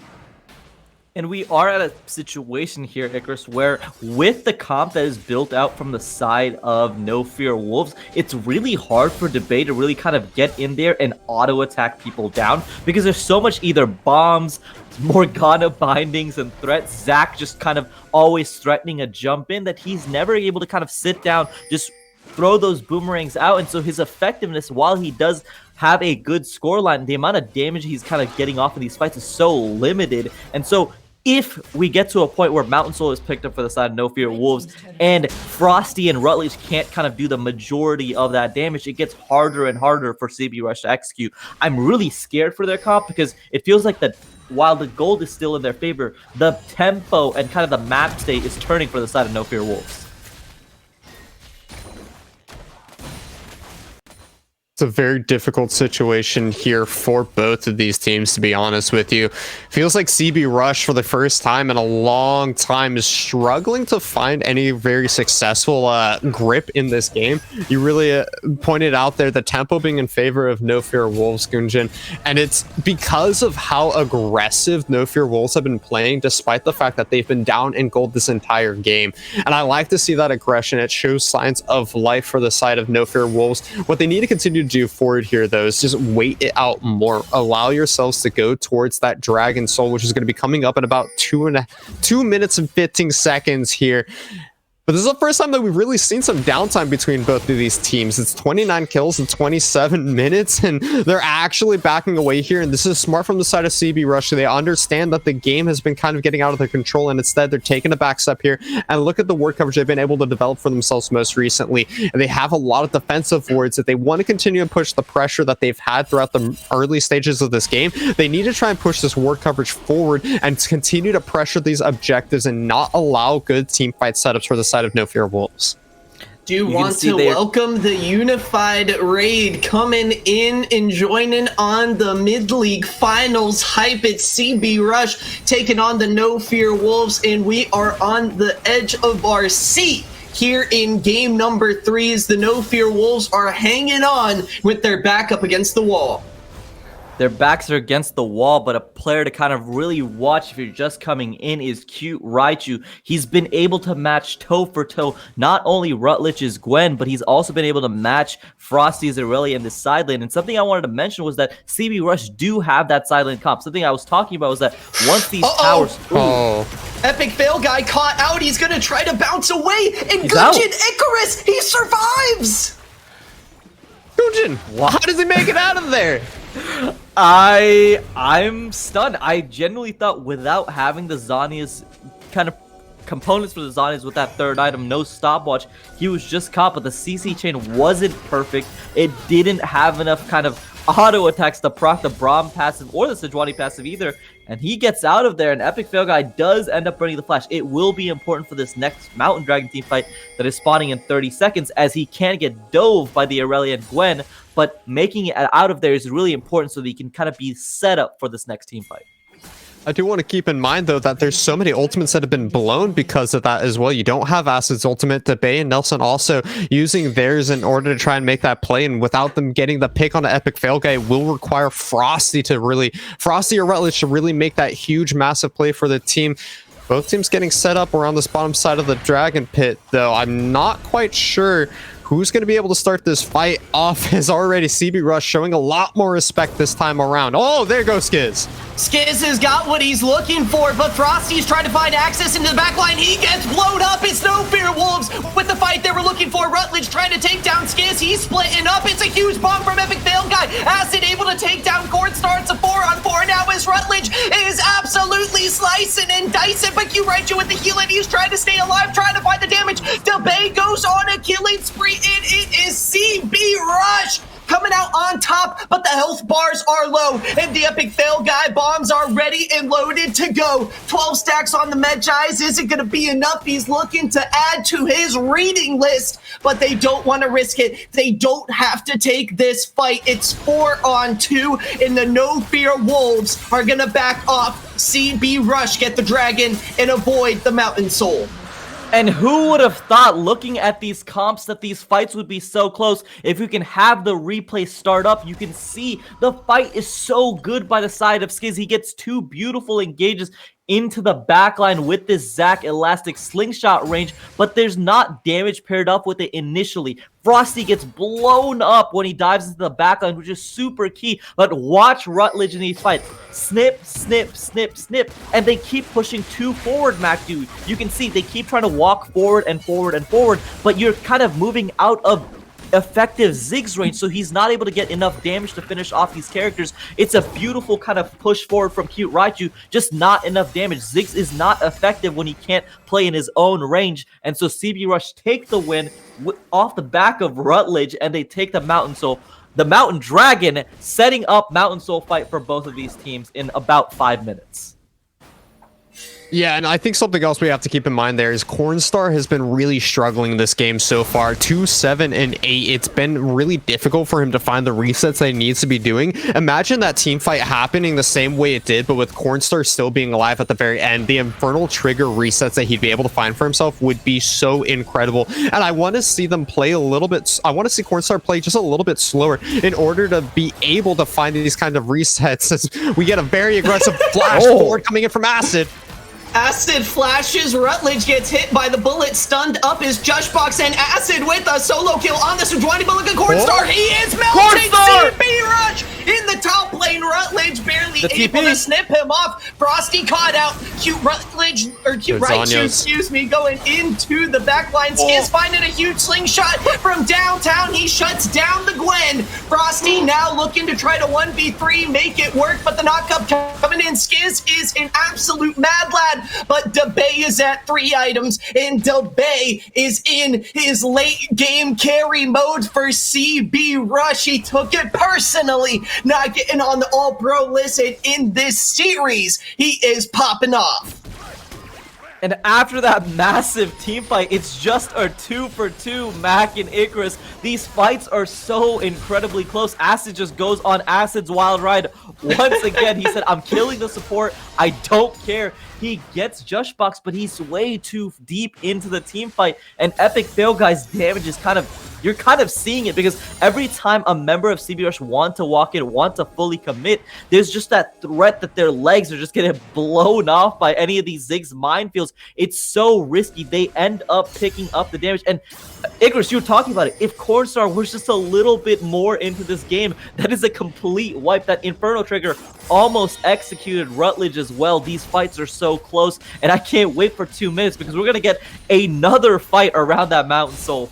Speaker 5: And we are at a situation here, Icarus, where with the comp that is built out from the side of No Fear Wolves, it's really hard for Debay to really kind of get in there and auto-attack people down because there's so much either bombs, Morgana bindings, and threats. Zac just kind of always threatening a jump in that he's never able to kind of sit down, just throw those boomerangs out. And so his effectiveness, while he does have a good scoreline, the amount of damage he's kind of getting off in these fights is so limited. And so if we get to a point where Mountain Soul is picked up for the side of No Fear Wolves and Frosty and Rutledge can't kind of do the majority of that damage, it gets harder and harder for CB Rush to execute. I'm really scared for their comp because it feels like that while the gold is still in their favor, the tempo and kind of the map state is turning for the side of No Fear Wolves.
Speaker 4: It's a very difficult situation here for both of these teams, to be honest with you. Feels like CB Rush, for the first time in a long time, is struggling to find any very successful grip in this game. You really pointed out there the tempo being in favor of No Fear Wolves, Gunjan, and it's because of how aggressive No Fear Wolves have been playing, despite the fact that they've been down in gold this entire game. And I like to see that aggression. It shows signs of life for the side of No Fear Wolves. What they need to continue to do forward here, though, is just wait it out more. Allow yourselves to go towards that Dragon Soul, which is going to be coming up in about 2 minutes and 15 seconds here. But this is the first time that we've really seen some downtime between both of these teams. It's 29 kills in 27 minutes, and they're actually backing away here. And this is smart from the side of CB Rush. They understand that the game has been kind of getting out of their control, and instead they're taking a back step here. And look at the ward coverage they've been able to develop for themselves most recently. And they have a lot of defensive wards that they want to continue to push the pressure that they've had throughout the early stages of this game. They need to try and push this ward coverage forward and continue to pressure these objectives and not allow good team fight setups for the side of No Fear Wolves.
Speaker 3: Do you want to welcome the Unified Raid coming in and joining on the Mid-League Finals hype? It's CB Rush taking on the No Fear Wolves, and we are on the edge of our seat here in game number 3 as the No Fear Wolves are hanging on with their back up against the wall.
Speaker 5: Their backs are against the wall, but a player to kind of really watch if you're just coming in is Cute Raichu. He's been able to match toe for toe not only Rutledge's Gwen, but he's also been able to match Frosty's Aurelia in the side lane. And something I wanted to mention was that CB Rush do have that side lane comp. Something I was talking about was that once these towers...
Speaker 3: Epic Fail guy caught out. He's going to try to bounce away. And Gujin Icarus, he survives!
Speaker 4: Gujin, how does he make it out of there?
Speaker 5: I'm stunned. I genuinely thought without having the Zhonya's kind of components for the Zhonya's with that third item, no stopwatch, he was just caught, but the CC chain wasn't perfect. It didn't have enough kind of auto attacks to proc the Braum passive or the Sejuani passive either, and he gets out of there, and Epic Fail Guy does end up burning the flash. It will be important for this next Mountain Dragon team fight that is spawning in 30 seconds, as he can get dove by the Aurelia and Gwen, but making it out of there is really important so that he can kind of be set up for this next team fight.
Speaker 4: I do want to keep in mind, though, that there's so many ultimates that have been blown because of that as well. You don't have Acid's ultimate. Debay and Nelson also using theirs in order to try and make that play, and without them getting the pick on an Epic Fail Guy, will require Frosty or Rutledge to really make that huge, massive play for the team. Both teams getting set up around this bottom side of the Dragon Pit, though. I'm not quite sure who's going to be able to start this fight off, as already CB Rush showing a lot more respect this time around. Oh, there goes Skiz.
Speaker 3: Skiz has got what he's looking for, but Frosty's trying to find access into the backline. He gets blown up. It's No Fear Wolves with the fight they were looking for. Rutledge trying to take down Skiz. He's splitting up. It's a huge bomb from Epic Fail Guy. Acid able to take down Cornstar. It's a 4-on-4 now as Rutledge is absolutely slicing and dicing, but Cute Raichu with the heal, and he's trying to stay alive, trying to find the damage. Debay goes on a killing spree, and it is CB Rush coming out on top, but the health bars are low, and the Epic Fail Guy bombs are ready and loaded to go. 12 stacks on the Medjais isn't going to be enough. He's looking to add to his reading list, but they don't want to risk it. They don't have to take this fight. It's 4-on-2, and the No Fear Wolves are going to back off. CB Rush get the dragon and avoid the Mountain Soul.
Speaker 5: And who would have thought, looking at these comps, that these fights would be so close? If you can have the replay start up, you can see the fight is so good by the side of Skiz. He gets 2 beautiful engages into the backline with this Zac Elastic slingshot range, but there's not damage paired up with it initially. Frosty gets blown up when he dives into the backline, which is super key, but watch Rutledge in these fights. Snip, snip, snip, snip, and they keep pushing 2 forward, Mac Dude. You can see they keep trying to walk forward and forward and forward, but you're kind of moving out of effective Zig's range, so he's not able to get enough damage to finish off these characters. It's a beautiful kind of push forward from Cute Raichu, just not enough damage. Ziggs is not effective when he can't play in his own range, and so CB Rush take the win off the back of Rutledge, and they take the Mountain Soul. The Mountain Dragon setting up Mountain Soul fight for both of these teams in about 5 minutes.
Speaker 4: Yeah, and I think something else we have to keep in mind there is Cornstar has been really struggling this game so far. 2, 7, and 8. It's been really difficult for him to find the resets that he needs to be doing. Imagine that team fight happening the same way it did, but with Cornstar still being alive at the very end. The Infernal Trigger resets that he'd be able to find for himself would be so incredible. And I want to see them play a little bit. I want to see Cornstar play just a little bit slower in order to be able to find these kind of resets. As we get a very aggressive flash forward coming in from Acid.
Speaker 3: Acid flashes, Rutledge gets hit by the bullet, stunned up his Jushbox, and Acid with a solo kill on the Sejuani Bullet Cornstar. He is melting. CB Rush in the top lane. Rutledge barely
Speaker 5: The
Speaker 3: able
Speaker 5: TP.
Speaker 3: to snip him off. Frosty caught out. Cute Rutledge, or Cute
Speaker 4: Good
Speaker 3: Raichu,
Speaker 4: Zanyas.
Speaker 3: excuse me, going into the back line. Skiz finding a huge slingshot from downtown. He shuts down the Gwen. Frosty now looking to try to 1v3, make it work, but the knockup coming in. Skiz is an absolute mad lad, but DeBay is at 3 items, and DeBay is in his late game carry mode for CB Rush. He took it personally, not getting on the All-Pro list, and in this series, he is popping off.
Speaker 5: And after that massive team fight, it's just a 2-for-2 Mac and Icarus. These fights are so incredibly close. Acid just goes on Acid's wild ride. Once again, he said, I'm killing the support. I don't care. He gets Jushbox, but he's way too deep into the team fight. And Epic Fail Guy's damage is you're kind of seeing it, because every time a member of CB Rush want to walk in, want to fully commit, there's just that threat that their legs are just getting blown off by any of these Ziggs minefields. It's so risky. They end up picking up the damage. And Icarus, you were talking about it. If Cornstar was just a little bit more into this game, that is a complete wipe. That Inferno Trigger almost executed Rutledge as well. These fights are so close, and I can't wait for 2 minutes, because we're going to get another fight around that Mountain Soul.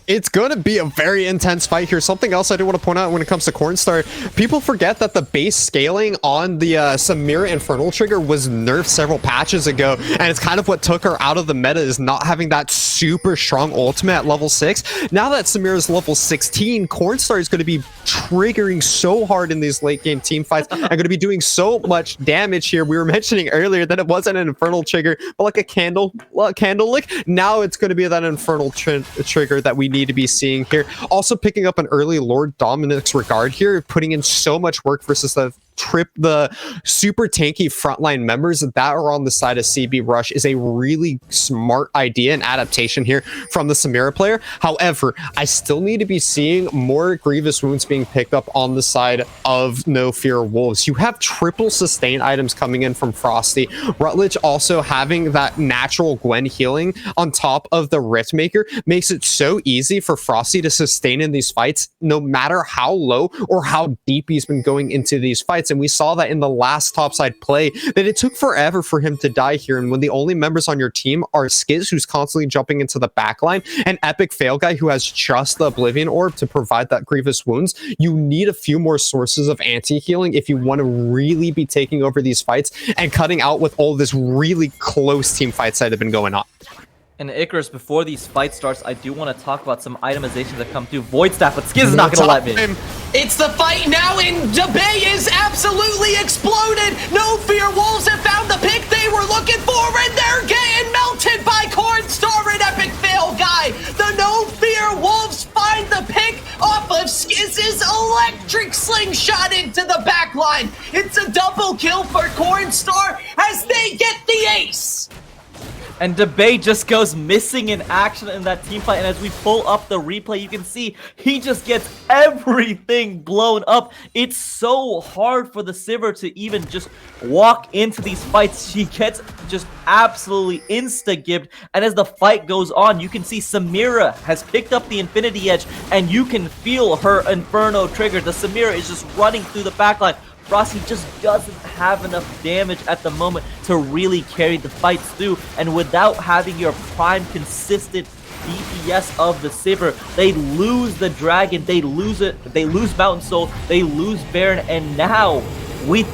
Speaker 4: It's going to be a very intense fight here. Something else I do want to point out when it comes to Cornstar, people forget that the base scaling on the Samira Infernal Trigger was nerfed several patches ago, and it's kind of what took her out of the meta, is not having that super strong ultimate at level 6. Now that Samira's level 16, Cornstar is going to be triggering so hard in these late game team fights and going to be doing so much damage here. We were mentioning earlier that it wasn't an Infernal Trigger, but like a candle lick. Now it's going to be that Infernal Trigger that we need to be seeing here. Also picking up an early Lord Dominic's regard here, putting in so much work versus the super tanky frontline members that are on the side of CB Rush is a really smart idea and adaptation here from the Samira player. However, I still need to be seeing more grievous wounds being picked up on the side of No Fear Wolves. You have triple sustain items coming in from Frosty. Rutledge also having that natural Gwen healing on top of the Rift Maker makes it so easy for Frosty to sustain in these fights, no matter how low or how deep he's been going into these fights. And we saw that in the last topside play, that it took forever for him to die here. And when the only members on your team are Skiz, who's constantly jumping into the backline, and Epic Fail Guy, who has just the Oblivion Orb to provide that grievous wounds, you need a few more sources of anti-healing if you want to really be taking over these fights and cutting out with all this really close team fights that have been going on.
Speaker 5: And Icarus, before these fights starts, I do want to talk about some itemizations that come through Void Staff, but Skiz is not going to let me.
Speaker 3: It's the fight now, and DeBay is absolutely exploded. No Fear Wolves have found the pick they were looking for, and they're getting melted by Cornstar and Epic Fail Guy. The No Fear Wolves find the pick off of Skiz's electric slingshot into the back line. It's a double kill for Cornstar as they get the ace.
Speaker 5: And DeBay just goes missing in action in that team fight. And as we pull up the replay, you can see he just gets everything blown up. It's so hard for the Sivir to even just walk into these fights. She gets just absolutely insta-gibbed. And as the fight goes on, you can see Samira has picked up the Infinity Edge, and you can feel her Inferno Trigger. The Samira is just running through the backline. Frosty just doesn't have enough damage at the moment to really carry the fights through, and without having your prime consistent DPS of the Sivir, they lose the Dragon, they lose Mountain Soul, they lose Baron, and now with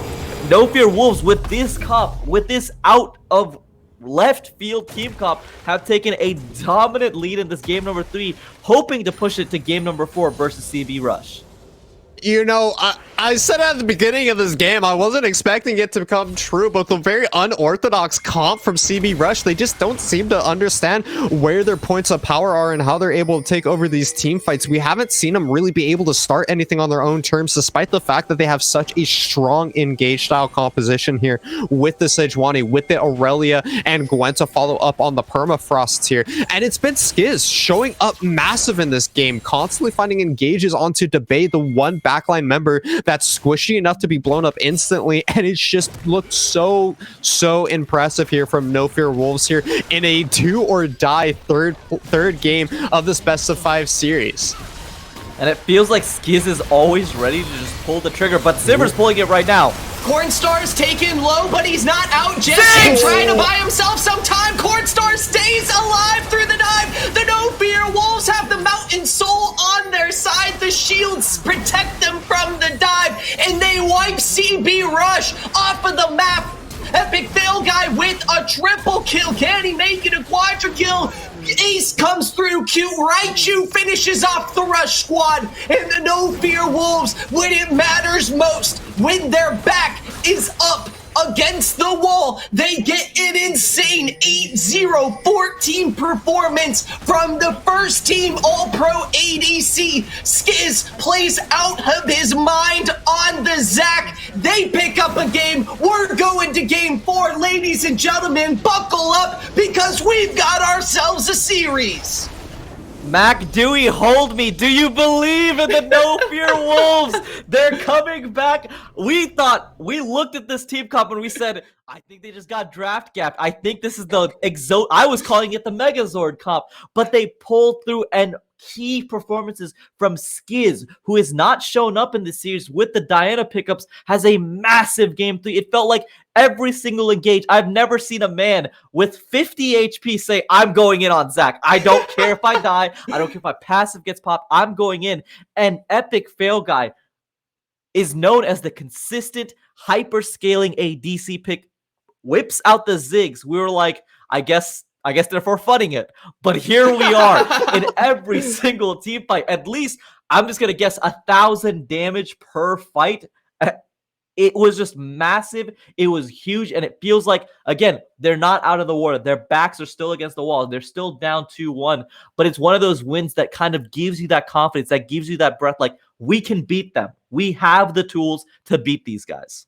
Speaker 5: No Fear Wolves, with this comp, with this out of left field team comp, have taken a dominant lead in this game number 3, hoping to push it to game number 4 versus CB Rush.
Speaker 4: You know, I said at the beginning of this game, I wasn't expecting it to come true, but the very unorthodox comp from CB Rush, they just don't seem to understand where their points of power are and how they're able to take over these team fights. We haven't seen them really be able to start anything on their own terms, despite the fact that they have such a strong engage style composition here with the Sejuani, with the Aurelia and Gwen to follow up on the Permafrost here. And it's been Skiz showing up massive in this game, constantly finding engages onto DeBay, the one backline member that's squishy enough to be blown up instantly, and it's just looked so impressive here from No Fear Wolves here in a do or die third game of this best of 5 series.
Speaker 5: And it feels like Skiz is always ready to just pull the trigger, but Simmer's pulling it right now.
Speaker 3: Cornstar's taken low, but he's not out just yet. Trying to buy himself some time. Cornstar stays alive through the dive. The No Fear Wolves have the Mountain Soul on their side. The shields protect them from the dive, and they wipe CB Rush off of the map. Epic Fail Guy with a triple kill. Can he make it a quadra kill? Ace comes through. Cute Raichu finishes off the Rush squad. And the No Fear Wolves, when it matters most, when their back is up against the wall, they get an insane 8-0-14 performance from the first team All-Pro ADC. Skiz plays out of his mind on the Zac. They pick up a game. We're going to game 4. Ladies and gentlemen, buckle up because we've got ourselves a series.
Speaker 5: Mac Dewey, hold me. Do you believe in the No Fear Wolves? They're coming back. We looked at this team comp and we said, I think they just got draft gapped. I think this is the I was calling it the Megazord comp, but they pulled through and key performances from Skiz, who has not shown up in the series with the Diana pickups, has a massive game 3. It felt like every single engage. I've never seen a man with 50 HP say, I'm going in on Zac. I don't care if I die. I don't care if my passive gets popped. I'm going in. And Epic Fail Guy is known as the consistent hyper-scaling ADC pick. Whips out the Ziggs. We were like, I guess they're for funning it. But here we are in every single team fight. At least, I'm just going to guess 1,000 damage per fight. It was just massive. It was huge. And it feels like, again, they're not out of the water. Their backs are still against the wall. They're still down 2-1. But it's one of those wins that kind of gives you that confidence, that gives you that breath. Like, we can beat them. We have the tools to beat these guys.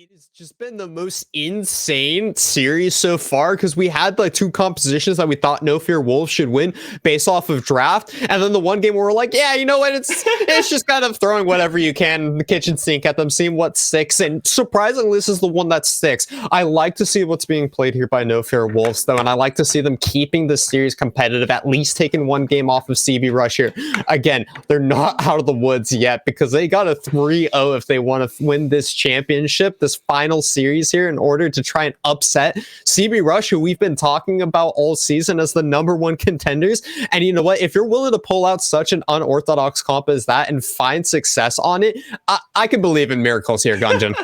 Speaker 4: It has just been the most insane series so far because we had like 2 compositions that we thought No Fear Wolves should win based off of draft, and then the one game where we're like, yeah, you know what, it's just kind of throwing whatever you can in the kitchen sink at them, seeing what sticks, and surprisingly, this is the one that sticks. I like to see what's being played here by No Fear Wolves, though, and I like to see them keeping the series competitive, at least taking one game off of CB Rush here. Again, they're not out of the woods yet because they got a 3-0 if they want to win this championship, this final series here, in order to try and upset CB Rush, who we've been talking about all season as the #1 contenders. And you know what? If you're willing to pull out such an unorthodox comp as that and find success on it, I can believe in miracles here, Gunjan.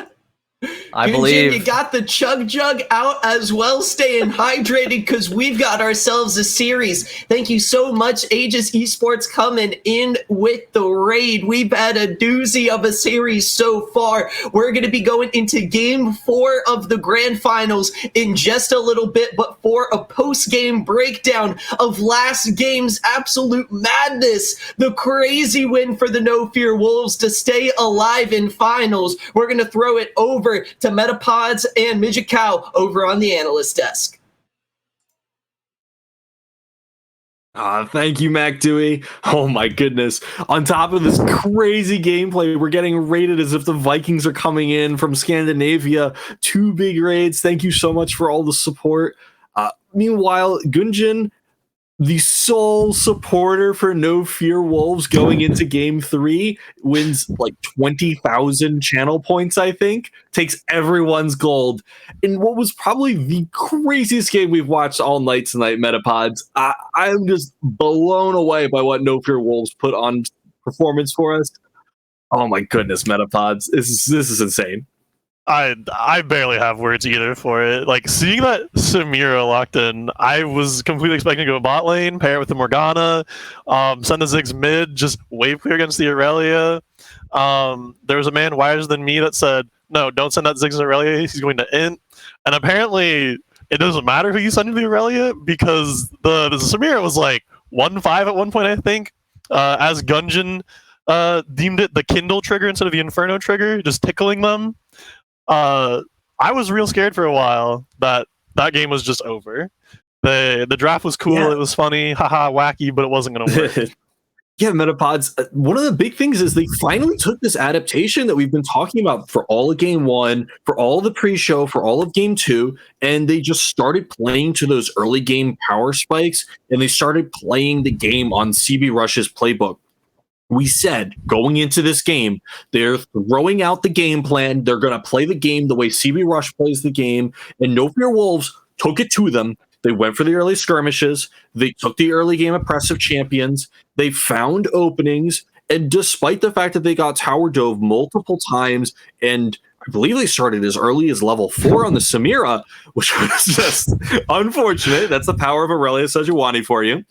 Speaker 5: I believe
Speaker 3: you got the chug jug out as well, staying hydrated because we've got ourselves a series. Thank you so much, Aegis Esports, coming in with the raid. We've had a doozy of a series so far. We're going to be going into game 4 of the grand finals in just a little bit, but for a post-game breakdown of last game's absolute madness, the crazy win for the No Fear Wolves to stay alive in finals, we're going to throw it over to Metapods and Midget Cow over on the analyst desk.
Speaker 1: Thank you, Mac Dewey. Oh my goodness. On top of this crazy gameplay, we're getting rated as if the Vikings are coming in from Scandinavia. 2 big raids. Thank you so much for all the support. Meanwhile, Gunjan, the sole supporter for No Fear Wolves going into game 3, wins like 20,000 channel points, I think, takes everyone's gold in what was probably the craziest game we've watched all night tonight, Metapods. I'm just blown away by what No Fear Wolves put on performance for us. Oh my goodness, Metapods. This is insane.
Speaker 2: I barely have words either for it. Like, seeing that Samira locked in, I was completely expecting to go bot lane, pair it with the Morgana, send the Ziggs mid, just wave clear against the Aurelia. There was a man wiser than me that said, no, don't send that Ziggs Aurelia, he's going to int. And apparently, it doesn't matter who you send to the Aurelia, because the Samira was like 1-5 at one point, I think, as Gunjan deemed it the Kindle trigger instead of the Inferno trigger, just tickling them. I was real scared for a while that game was just over. The draft was cool, It was funny, haha, wacky, but it wasn't going to work.
Speaker 1: Yeah, Metapods, one of the big things is they finally took this adaptation that we've been talking about for all of game 1, for all of the pre-show, for all of game 2, and they just started playing to those early game power spikes, and they started playing the game on CB Rush's playbook. We said going into this game, they're throwing out the game plan. They're going to play the game the way CB Rush plays the game. And No Fear Wolves took it to them. They went for the early skirmishes. They took the early game oppressive champions. They found openings. And despite the fact that they got tower dove multiple times, and I believe they started as early as level 4 on the Samira, which was just unfortunate. That's the power of Aurelia Sejuani for you.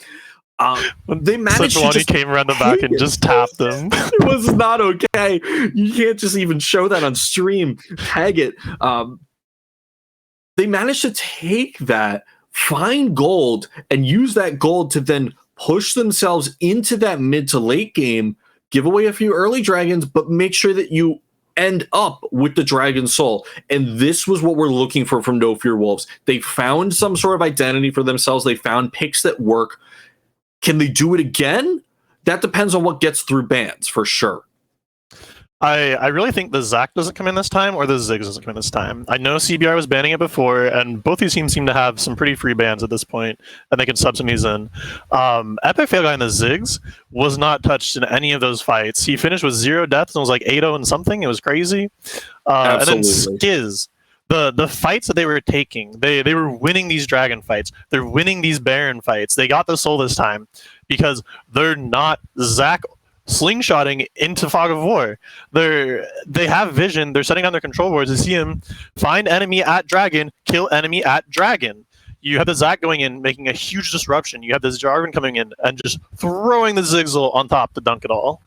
Speaker 1: They managed
Speaker 2: Sejuani
Speaker 1: to just
Speaker 2: came around the back and just tapped them.
Speaker 1: It was not okay. You can't just even show that on stream. Tag it. They managed to take that, find gold, and use that gold to then push themselves into that mid to late game, give away a few early dragons, but make sure that you end up with the Dragon Soul. And this was what we're looking for from No Fear Wolves. They found some sort of identity for themselves. They found picks that work. Can they do it again? That depends on what gets through bans, for sure.
Speaker 2: I really think the Zac doesn't come in this time, or the Ziggs doesn't come in this time. I know CBR was banning it before, and both these teams seem to have some pretty free bans at this point, and they can sub some of these in. Epic Fail Guy in the Ziggs was not touched in any of those fights. He finished with 0 deaths and was like 8-0 and something. It was crazy. And then Skiz, the fights that they were taking, they were winning these dragon fights. They're winning these Baron fights. They got the soul this time because they're not Zac slingshotting into Fog of War. They have vision. They're setting down their control wards. They see him find enemy at dragon, kill enemy at dragon. You have the Zac going in, making a huge disruption. You have this Jarvan coming in and just throwing the Zigzal on top to dunk it all.